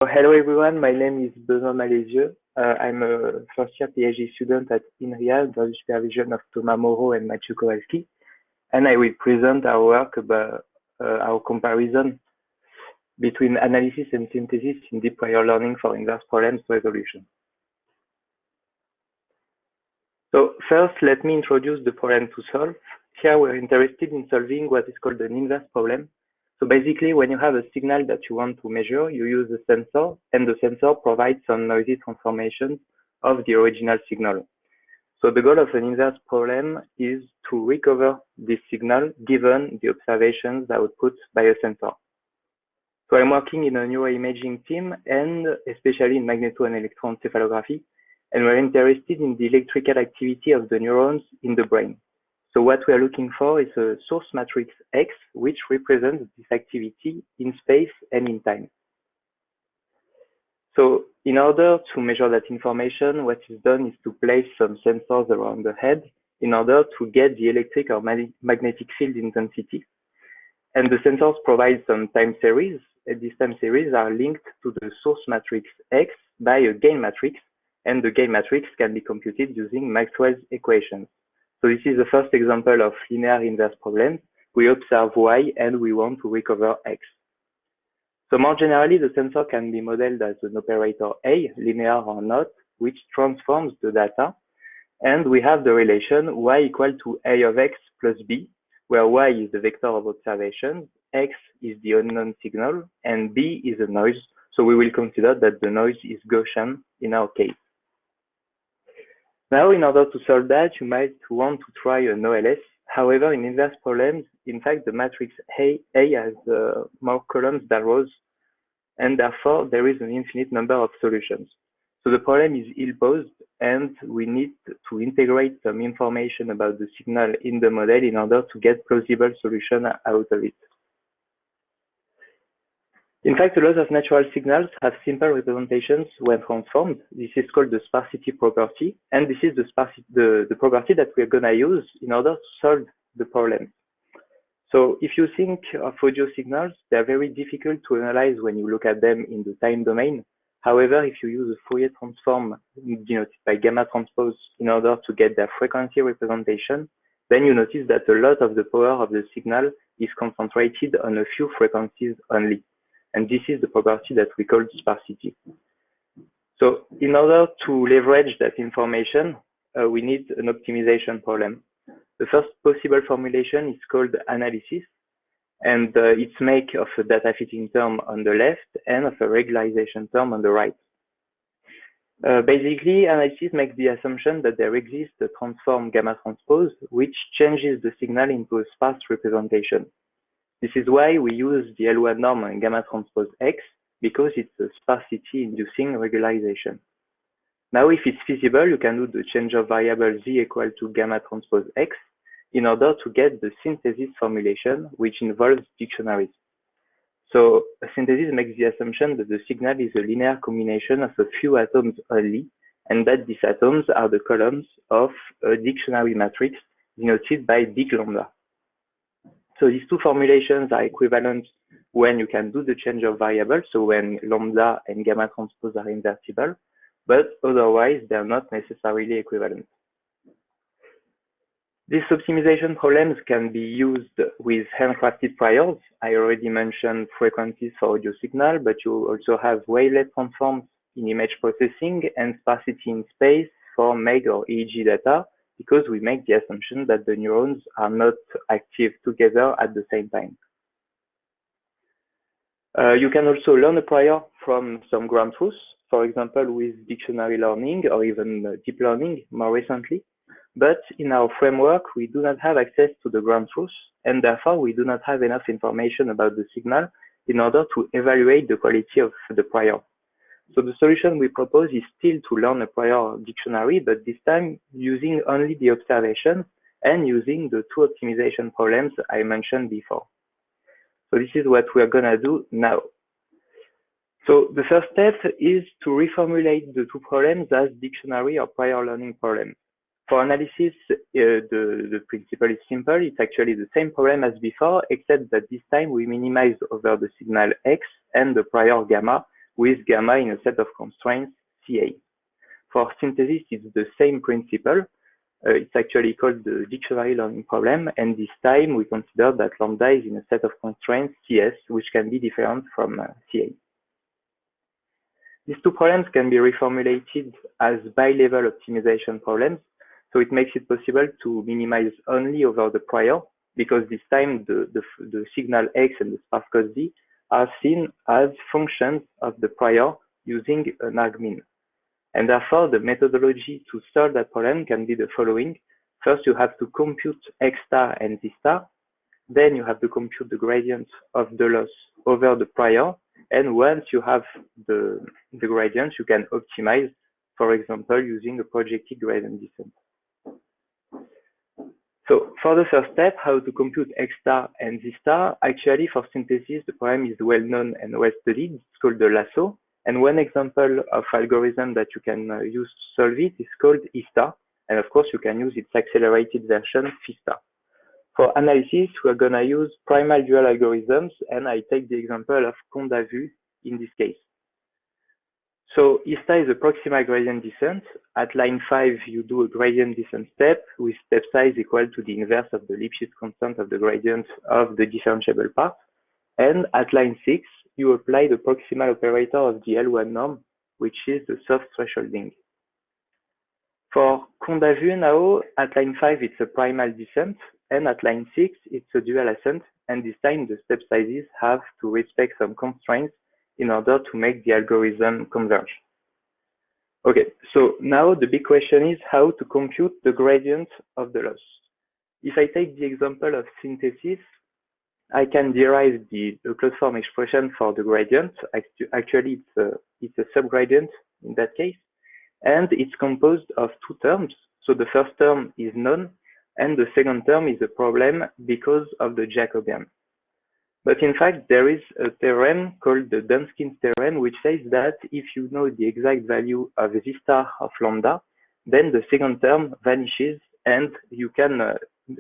Hello everyone, my name is Malezieux. I'm a first year Ph.D. student at INRIA under the supervision of Thomas Moreau and Mathieu Kowalski, and I will present our work about our comparison between analysis and synthesis in deep prior learning for inverse problems resolution. So first, let me introduce the problem to solve. Here we're interested in solving what is called an inverse problem. So basically, when you have a signal that you want to measure, you use a sensor, and the sensor provides some noisy transformations of the original signal. So the goal of an inverse problem is to recover this signal given the observations output by a sensor. So I'm working in a neuroimaging team, and especially in magneto and electroencephalography, and we're interested in the electrical activity of the neurons in the brain. So what we are looking for is a source matrix X, which represents this activity in space and in time. So in order to measure that information, what is done is to place some sensors around the head in order to get the electric or magnetic field intensity. And the sensors provide some time series, and these time series are linked to the source matrix X by a gain matrix, and the gain matrix can be computed using Maxwell's equations. So this is the first example of linear inverse problems. We observe Y and we want to recover X. So more generally, the sensor can be modeled as an operator A, linear or not, which transforms the data. And we have the relation Y equal to A of X plus B, where Y is the vector of observations, X is the unknown signal, and B is a noise. So we will consider that the noise is Gaussian in our case. Now, in order to solve that, you might want to try an OLS. However, in inverse problems, in fact, the matrix A has more columns than rows, and therefore there is an infinite number of solutions. So the problem is ill-posed, and we need to integrate some information about the signal in the model in order to get plausible solution out of it. In fact, a lot of natural signals have simple representations when transformed. This is called the sparsity property, and this is the property that we're going to use in order to solve the problem. So if you think of audio signals, they're very difficult to analyze when you look at them in the time domain. However, if you use a Fourier transform denoted by gamma transpose in order to get their frequency representation, then you notice that a lot of the power of the signal is concentrated on a few frequencies only. And this is the property that we call sparsity. So in order to leverage that information, we need an optimization problem. The first possible formulation is called analysis, and it's made of a data fitting term on the left and of a regularization term on the right. Basically, analysis makes the assumption that there exists a transform gamma transpose, which changes the signal into a sparse representation. This is why we use the L1 norm and gamma transpose X, because it's a sparsity-inducing regularization. Now, if it's feasible, you can do the change of variable Z equal to gamma transpose X in order to get the synthesis formulation, which involves dictionaries. So a synthesis makes the assumption that the signal is a linear combination of a few atoms only, and that these atoms are the columns of a dictionary matrix denoted by big lambda. So these two formulations are equivalent when you can do the change of variables, so when lambda and gamma transpose are invertible, but otherwise they're not necessarily equivalent. These optimization problems can be used with handcrafted priors. I already mentioned frequencies for audio signal, but you also have wavelet transforms in image processing and sparsity in space for MEG or EEG data, because we make the assumption that the neurons are not active together at the same time. You can also learn a prior from some ground truths, for example, with dictionary learning or even deep learning more recently. But in our framework, we do not have access to the ground truths, and therefore we do not have enough information about the signal in order to evaluate the quality of the prior. So the solution we propose is still to learn a prior dictionary, but this time using only the observations and using the two optimization problems I mentioned before. So this is what we are going to do now. So the first step is to reformulate the two problems as dictionary or prior learning problems. For analysis, the principle is simple. It's actually the same problem as before, except that this time we minimize over the signal X and the prior gamma, with gamma in a set of constraints CA. For synthesis, it's the same principle. It's actually called the dictionary learning problem, and this time we consider that lambda is in a set of constraints CS, which can be different from CA. These two problems can be reformulated as bi-level optimization problems, so it makes it possible to minimize only over the prior, because this time the signal X and the sparse code Z are seen as functions of the prior using an argmin. And therefore, the methodology to solve that problem can be the following. First, you have to compute X star and Z star. Then you have to compute the gradient of the loss over the prior. And once you have the gradient, you can optimize, for example, using a projected gradient descent. So for the first step, how to compute X star and Z star, actually for synthesis, the problem is well known and well studied. It's called the lasso. And one example of algorithm that you can use to solve it is called E star. And of course, you can use its accelerated version, phi star. For analysis, we're going to use primal dual algorithms, and I take the example of Condavu in this case. So E star is a proximal gradient descent. At line 5, you do a gradient descent step with step size equal to the inverse of the Lipschitz constant of the gradient of the differentiable part. And at line 6, you apply the proximal operator of the L1 norm, which is the soft thresholding. For Condavu now, at line 5, it's a primal descent, and at line 6, it's a dual ascent, and this time the step sizes have to respect some constraints in order to make the algorithm converge. Okay, so now the big question is how to compute the gradient of the loss. If I take the example of synthesis, I can derive the closed form expression for the gradient. Actually, it's a subgradient in that case, and it's composed of two terms. So the first term is known, and the second term is a problem because of the Jacobian. But in fact, there is a theorem called the Dunskin's theorem, which says that if you know the exact value of Z star of lambda, then the second term vanishes, and you can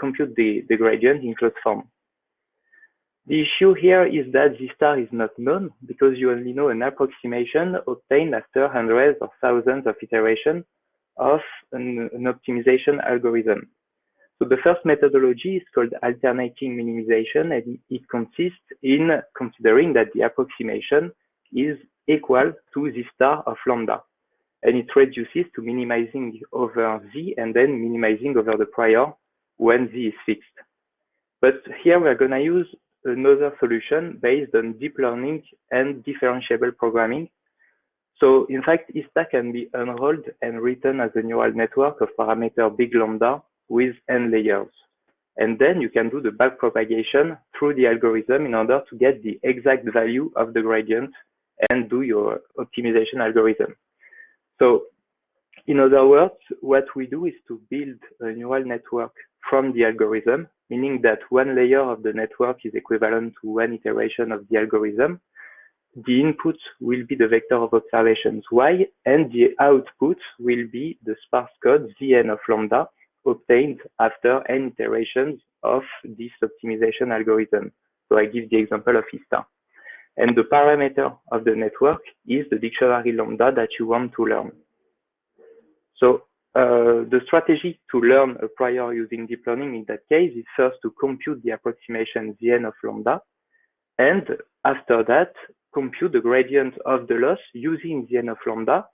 compute the gradient in closed form. The issue here is that Z star is not known because you only know an approximation obtained after hundreds or thousands of iterations of an optimization algorithm. So the first methodology is called alternating minimization, and it consists in considering that the approximation is equal to Z star of lambda. And it reduces to minimizing over Z and then minimizing over the prior when Z is fixed. But here we're going to use another solution based on deep learning and differentiable programming. So in fact, E star can be unrolled and written as a neural network of parameter big lambda with n layers. And then you can do the backpropagation through the algorithm in order to get the exact value of the gradient and do your optimization algorithm. So in other words, what we do is to build a neural network from the algorithm, meaning that one layer of the network is equivalent to one iteration of the algorithm. The input will be the vector of observations y, and the output will be the sparse code Zn of lambda obtained after n iterations of this optimization algorithm. So I give the example of E star. And the parameter of the network is the dictionary lambda that you want to learn. So the strategy to learn a prior using deep learning in that case is first to compute the approximation Zn of lambda, and after that, compute the gradient of the loss using Zn of lambda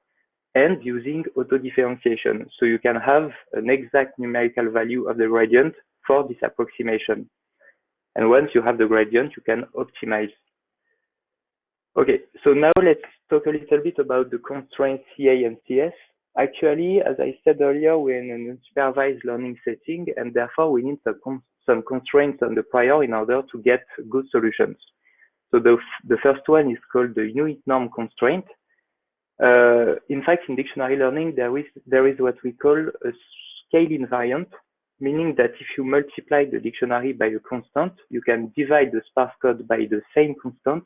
and using auto-differentiation. So you can have an exact numerical value of the gradient for this approximation. And once you have the gradient, you can optimize. Okay, so now let's talk a little bit about the constraints CA and CS. Actually, as I said earlier, we're in an unsupervised learning setting, and therefore we need some constraints on the prior in order to get good solutions. So the first one is called the unit norm constraint. In fact, in dictionary learning, there is what we call a scale invariant, meaning that if you multiply the dictionary by a constant, you can divide the sparse code by the same constant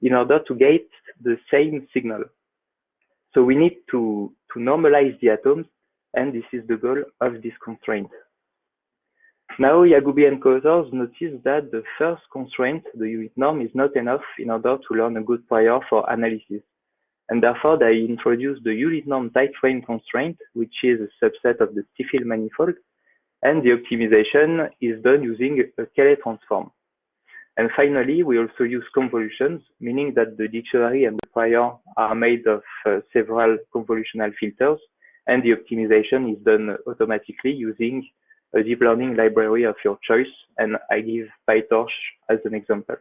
in order to get the same signal. So we need to normalize the atoms, and this is the goal of this constraint. Now, Yagoubi and co-authors noticed that the first constraint, the unit norm, is not enough in order to learn a good prior for analysis. And therefore, they introduced the unit norm tight frame constraint, which is a subset of the Stifel manifold, and the optimization is done using a Cayley transform. And finally, we also use convolutions, meaning that the dictionary and the prior are made of several convolutional filters, and the optimization is done automatically using a deep learning library of your choice, and I give PyTorch as an example.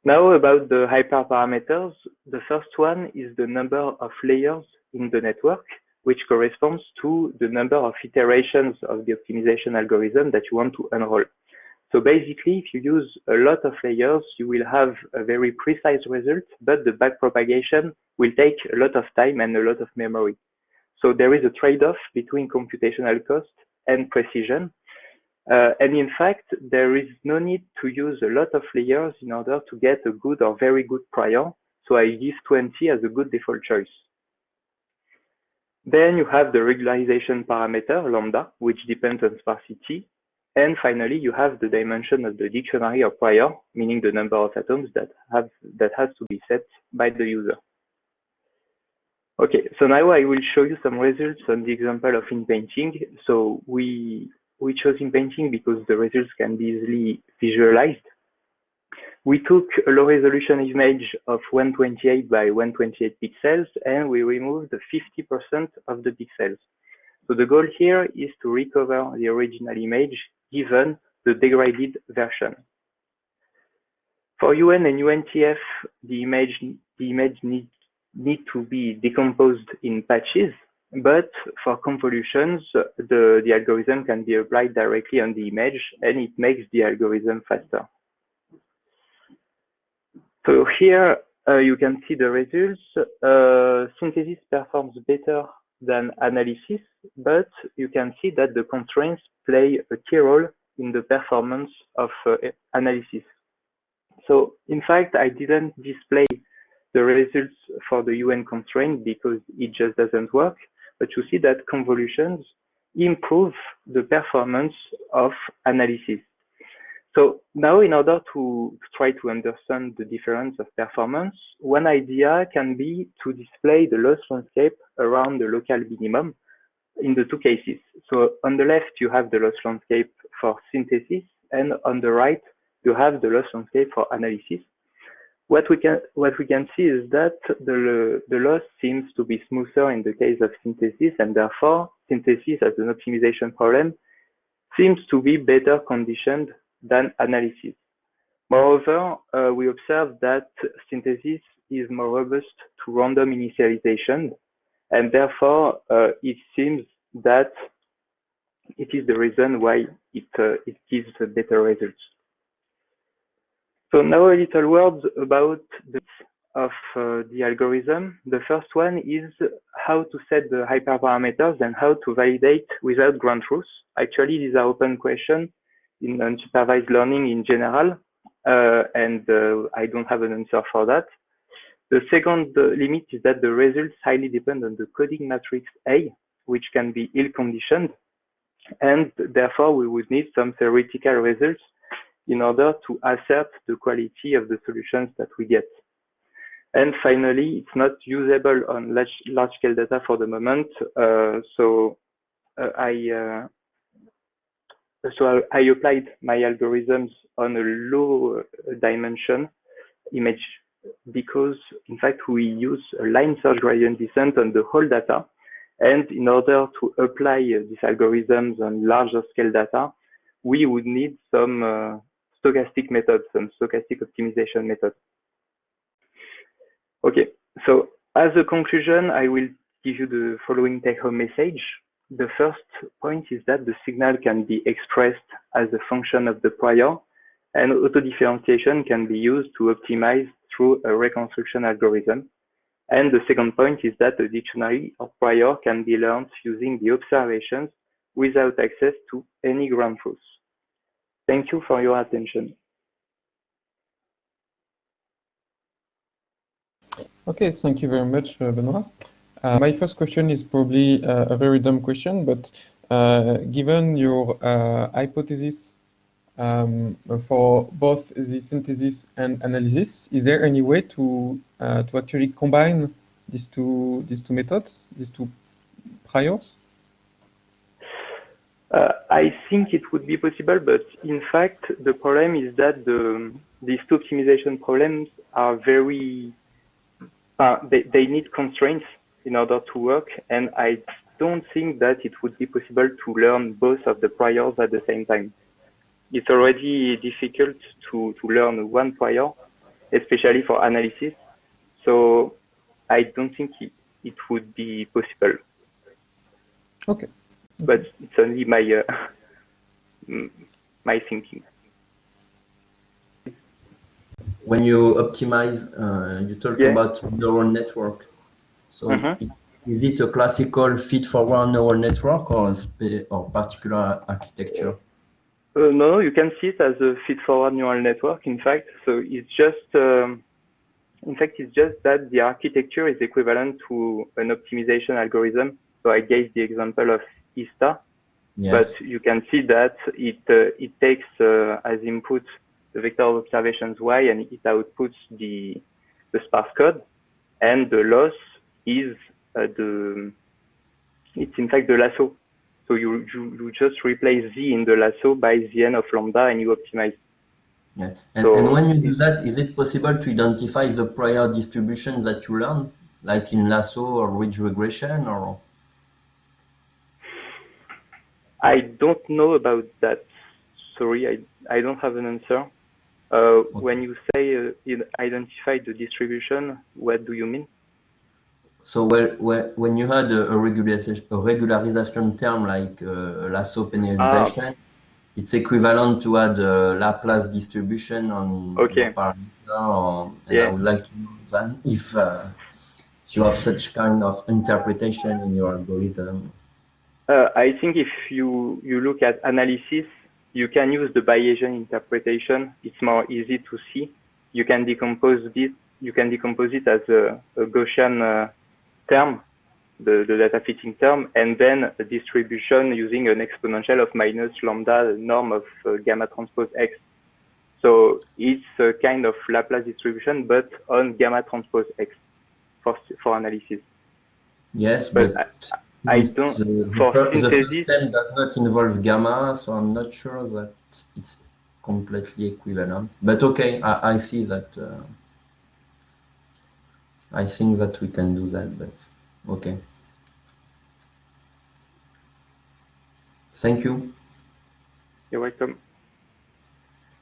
Now about the hyperparameters, the first one is the number of layers in the network, which corresponds to the number of iterations of the optimization algorithm that you want to enroll. So basically, if you use a lot of layers, you will have a very precise result, but the backpropagation will take a lot of time and a lot of memory. So there is a trade-off between computational cost and precision. And in fact, there is no need to use a lot of layers in order to get a good or very good prior. So I give 20 as a good default choice. Then you have the regularization parameter, lambda, which depends on sparsity. And finally, you have the dimension of the dictionary or prior, meaning the number of atoms that has to be set by the user. Okay, so now I will show you some results on the example of inpainting. So we chose inpainting because the results can be easily visualized. We took a low resolution image of 128 by 128 pixels, and we removed 50% of the pixels. So the goal here is to recover the original image given the degraded version. For UN and UNTF, the image need to be decomposed in patches, but for convolutions, the algorithm can be applied directly on the image, and it makes the algorithm faster. So here you can see the results. Synthesis performs better than analysis, but you can see that the constraints play a key role in the performance of analysis. So in fact, I didn't display the results for the UN constraint because it just doesn't work, but you see that convolutions improve the performance of analysis. So now in order to try to understand the difference of performance, one idea can be to display the loss landscape around the local minimum in the two cases. So on the left, you have the loss landscape for synthesis, and on the right, you have the loss landscape for analysis. What we can see is that the loss seems to be smoother in the case of synthesis, and therefore synthesis as an optimization problem seems to be better conditioned than analysis. Moreover, we observe that synthesis is more robust to random initialization, and therefore it seems that it is the reason why it gives better results. So now a little words about the of the algorithm. The first one is how to set the hyperparameters and how to validate without ground truth. Actually, these are open questions in unsupervised learning in general, and I don't have an answer for that. The second limit is that the results highly depend on the coding matrix A, which can be ill-conditioned, and therefore we would need some theoretical results in order to assert the quality of the solutions that we get. And finally, it's not usable on large-scale data for the moment, so I applied my algorithms on a low dimension image because, in fact, we use a line search gradient descent on the whole data. And in order to apply these algorithms on larger scale data, we would need some stochastic methods, some stochastic optimization methods. Okay, so as a conclusion, I will give you the following take-home message. The first point is that the signal can be expressed as a function of the prior, and auto-differentiation can be used to optimize through a reconstruction algorithm. And the second point is that the dictionary of prior can be learned using the observations without access to any ground truth. Thank you for your attention. Okay, thank you very much, Benoit. My first question is probably a very dumb question, but given your hypothesis for both the synthesis and analysis, is there any way to actually combine these two methods, these two priors? I think it would be possible, but in fact, the problem is that these two optimization problems are very, they need constraints in order to work, and I don't think that it would be possible to learn both of the priors at the same time. It's already difficult to learn one prior, especially for analysis, so I don't think it would be possible. Okay. But it's only my my thinking. When you optimize, you talk about neural network. So is it a classical feed-forward neural network or particular architecture? No, you can see it as a feed-forward neural network. In fact, so it's just it's just that the architecture is equivalent to an optimization algorithm. So I gave the example of ISTA, but you can see that it takes as input the vector of observations y, and it outputs the sparse code, and the loss is it's in fact the lasso. So you just replace z in the lasso by zn of lambda, and you optimize. Yeah. And when you do that, is it possible to identify the prior distribution that you learn, like in lasso or ridge regression, or? I don't know about that. Sorry, I don't have an answer. When you say identify the distribution, what do you mean? So when you had a regularization term like lasso penalization, it's equivalent to add a Laplace distribution on the parameter. And I would like to know that if you have such kind of interpretation in your algorithm. I think if you look at analysis, you can use the Bayesian interpretation. It's more easy to see. You can decompose it. You can decompose it as a Gaussian term, the data fitting term, and then a distribution using an exponential of minus lambda norm of gamma transpose x. So it's a kind of Laplace distribution, but on gamma transpose x for analysis. Yes, but I don't. The first step does not involve gamma, so I'm not sure that it's completely equivalent. But okay, I see that. I think that we can do that, but okay. Thank you. You're welcome.